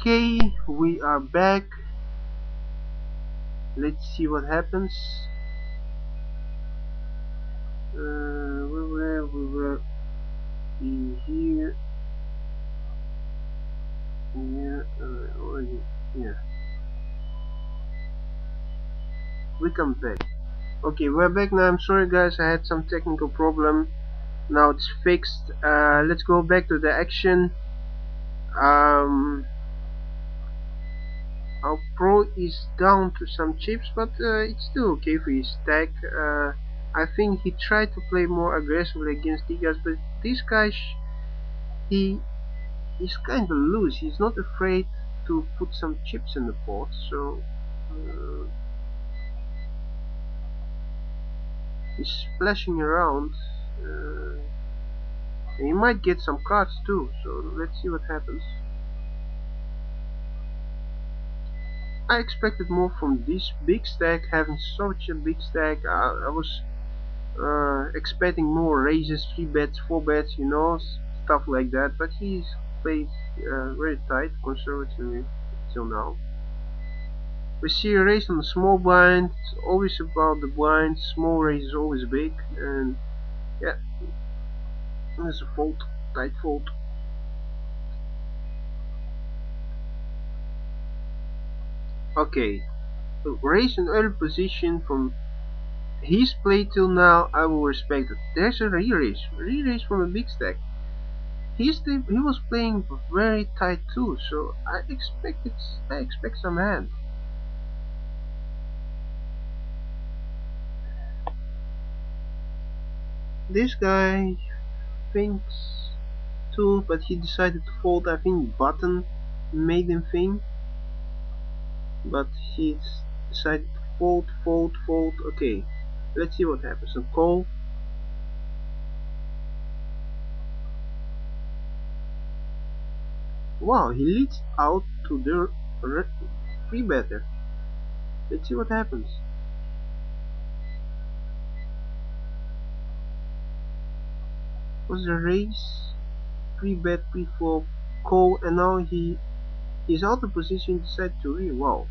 Okay, we are back. Let's see what happens. We were in here. Already here. We come back. Okay, we're back now. I'm sorry guys, I had some technical problem. Now it's fixed. Let's go back to the action. Our pro is down to some chips, but it's still okay for his stack. I think he tried to play more aggressively against these guys, but this guy, he's kind of loose. He's not afraid to put some chips in the pot, so he's splashing around. And he might get some cards too, so let's see what happens. I expected more from this big stack, having such a big stack. I was expecting more raises, 3 bets, 4 bets, you know, stuff like that, but he's played very tight, conservatively till now. We see a raise on the small blind. It's always about the blind. Small raise is always big, and yeah, there's a fold, tight fold. Okay, so raise an early position from his play till now. I will respect it. There's a re-raise from a big stack. He was playing very tight too, so I expect some hand. This guy thinks too, but he decided to fold. I think button made him think, but he decided to fold. Okay, let's see what happens. A call. Wow, he leads out to the free better. Let's see what happens. Was the raise, free bet, pre-flop, call, and now he's out of position. Decided to read. Wow,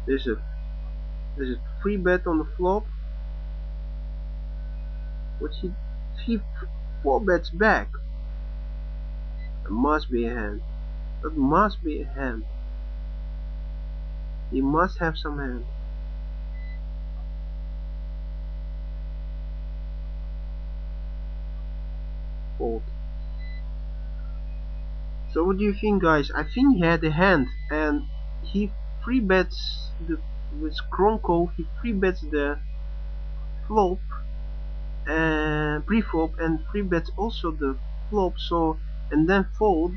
there's a free bet on the flop. But he 4 bets back. It must be a hand. That must be a hand. He must have some hand. Fold. So what do you think, guys? I think he had a hand, and he free bets with Kronko. He free bets the flop and pre-flop, and free bets also the flop. So and then fold.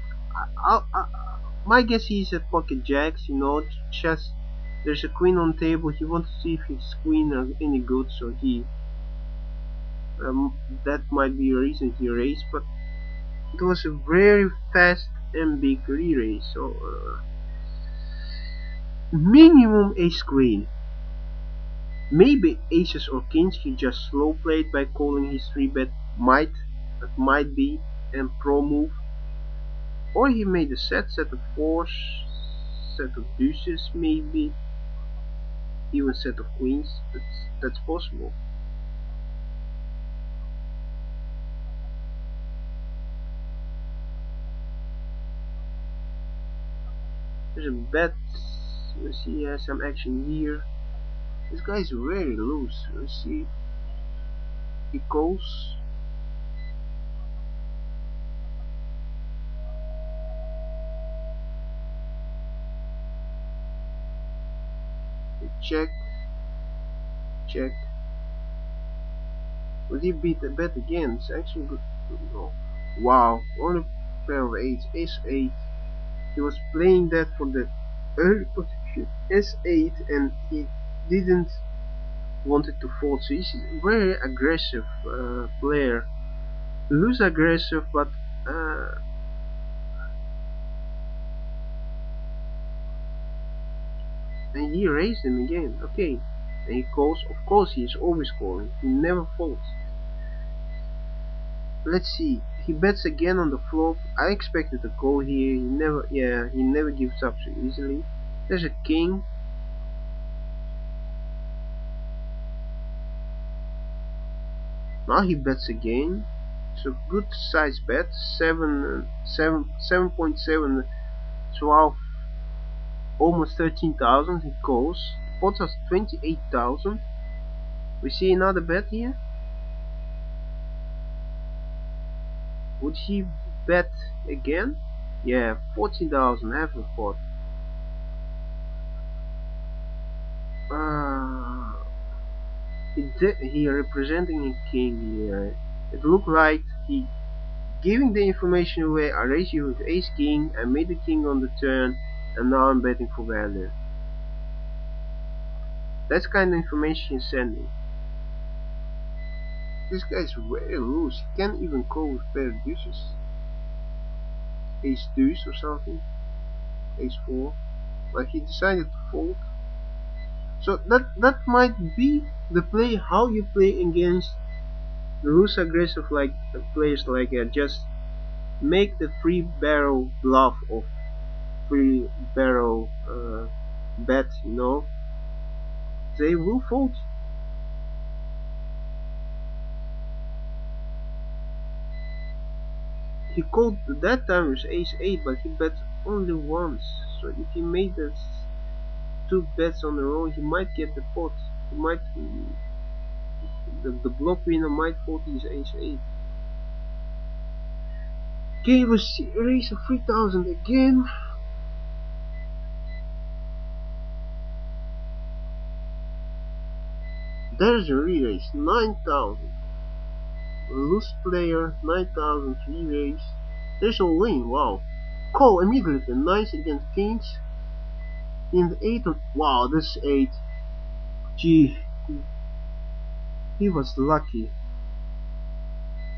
My guess he's at pocket jacks. You know, chess. There's a queen on the table. He wants to see if his queen are any good, so he that might be a reason he raised, but it was a very fast and big re-raise, so minimum ace queen. Maybe aces or kings he just slow played by calling his 3-bet. That might be and pro move, or he made a set of fours, set of deuces, maybe even set of queens. That's possible. There's a bet. Let's see, he has some action here. This guy is very loose. Let's see. He calls. Check. Check. Would he beat the bet again? It's actually good. No. Wow. Only pair of eights. Ace 8. He was playing that for the early position. S8, and he didn't wanted to fold. So he's a very aggressive player. Loose aggressive, but and he raised him again. Okay, and he calls. Of course, he is always calling. He never folds. Let's see. He bets again on the flop. I expected a call here. He never gives up so easily. There's a king. Now he bets again. It's a good size bet. 7.7, 12, almost 13,000. He calls. The pot has 28,000. We see another bet here. Would he bet again? Yeah, 14,000, half the pot. Uh, he representing a king here. It looked like he giving the information away. I raised you with ace king, I made the king on the turn, and now I'm betting for value. That's kind of information he's sending. This guy's very loose. He can't even call with pair of deuces. Ace deuce or something. Ace 4. But he decided to fold. So that might be the play, how you play against the loose aggressive like players like just make the three barrel bluff of three barrel bet, you know. They will fold. He called that time with ace 8, but he bet only once. So if he made the two bets on the row, he might get the pot. He might the block winner might fold his ace 8. Okay, we raise a 3,000 again. There's a re-raise, 9,000. Loose player, 9,000 re-raise. There's a win, wow. Call immediately, nice against kings. In the 8 of, wow, this 8. Gee, he was lucky.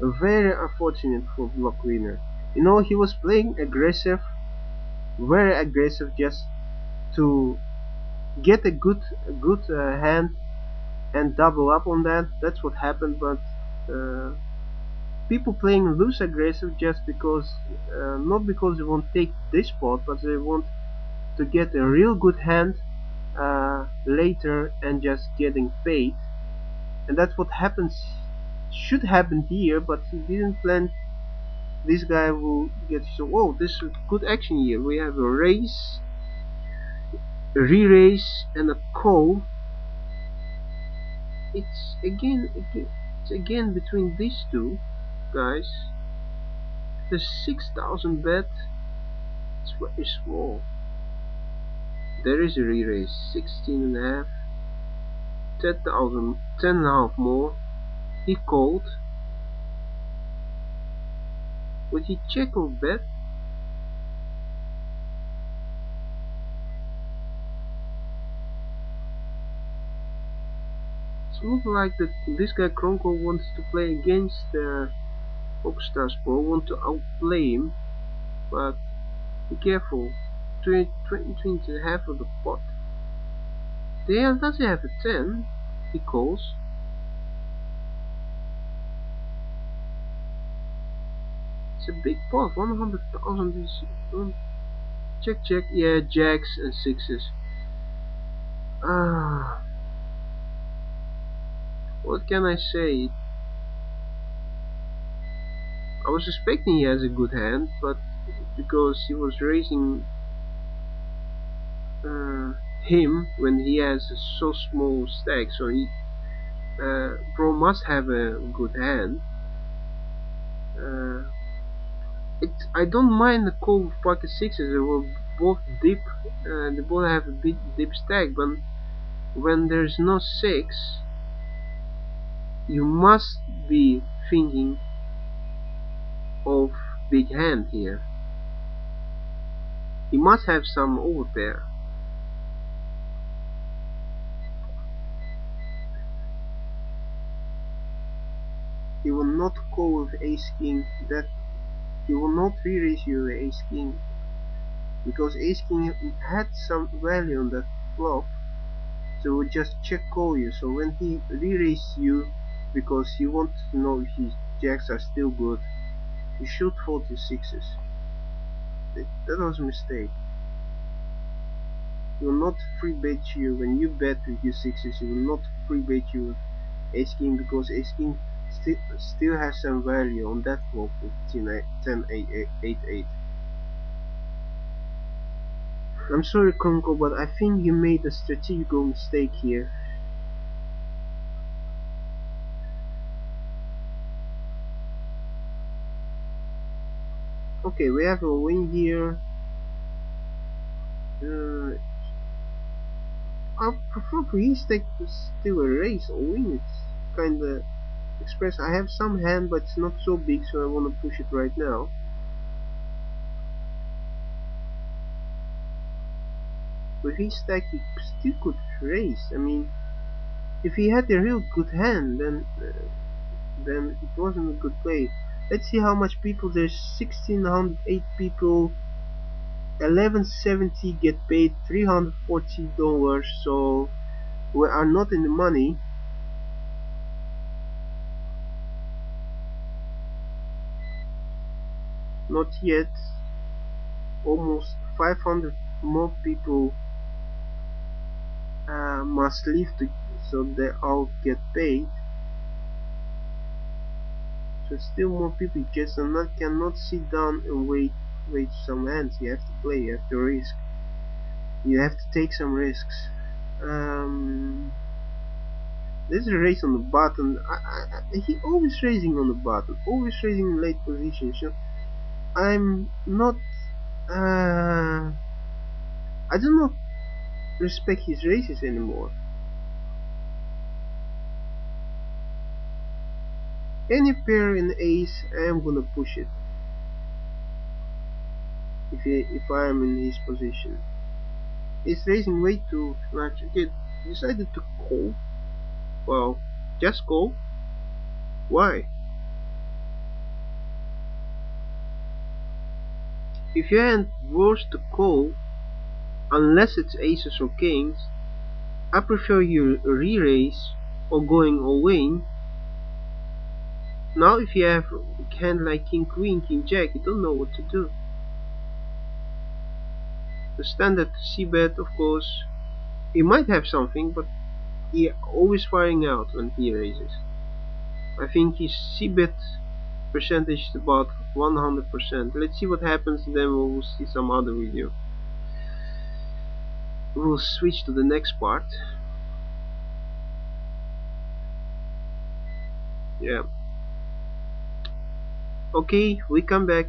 Very unfortunate for block winner. You know, he was playing aggressive, very aggressive, just to get a good hand and double up on that. That's what happened. But people playing loose aggressive just because, not because they want to take this pot, but they want to get a real good hand later and just getting paid. And that's what happens, should happen here, but he didn't plan. This guy will get, so whoa, this is good action here. We have a raise, a re-raise, and a call. It's again between these two guys. The 6,000 bet, it's very small. There is a re-raise, 16 and a half, 10,000, 10 and a half more. He called. Would he check or bet? It looks like that this guy Kronko wants to play against PokerStars Pro, want to outplay him, but be careful. 20 half of the pot. There does he have a 10? He calls. It's a big pot. 100,000 is check check. Yeah, jacks and sixes. Ah, what can I say? I was suspecting he has a good hand, but because he was raising him when he has a so small stack, so he Pro must have a good hand. Uh, I don't mind the call with pocket sixes. They will both deep. They both have a big deep stack, but when there's no six, you must be thinking of big hand here. He must have some overpair. He will not call with ace king. That he will not re-raise you with ace king, because ace king had some value on that flop, so he would just check call you. So when he re-raised you, because he wants to know if his jacks are still good, You should fold your sixes. That was a mistake. He will not free bet you when you bet with your sixes. He will not free bet you with ace king, because ace king still has some value on that flop with 10 8 8. I'm sorry, Konko, but I think you made a strategical mistake here. Okay, we have a win here. Uh, I prefer for his deck to still a raise or win. It's kinda express. I have some hand, but it's not so big, so I wanna push it right now. With his stack, he still could raise. I mean, if he had a real good hand, then it wasn't a good play. Let's see how much people. There's 1,608 people. 1170 get paid $340, so we are not in the money. Not yet. Almost 500 more people must leave so they all get paid. So still more people just cannot sit down and wait some hands. You have to play, you have to risk. You have to take some risks. There's a raise on the button. He always raising on the button, always raising in late positions. So I'm not. I do not respect his raises anymore. Any pair in ace, I am gonna push it. If I am in his position, he's raising way too much. Okay, decided to call. Well, just call. Why? If you had worse to call, unless it's aces or kings, I prefer you re-raise or going all in. Now if you have a hand like king queen, king jack, you don't know what to do. The standard c-bet, of course, he might have something, but he always firing out when he raises. I think his c-bet percentage is about 100%. Let's see what happens, then we'll see some other video. We'll switch to the next part. Yeah. Okay, we come back.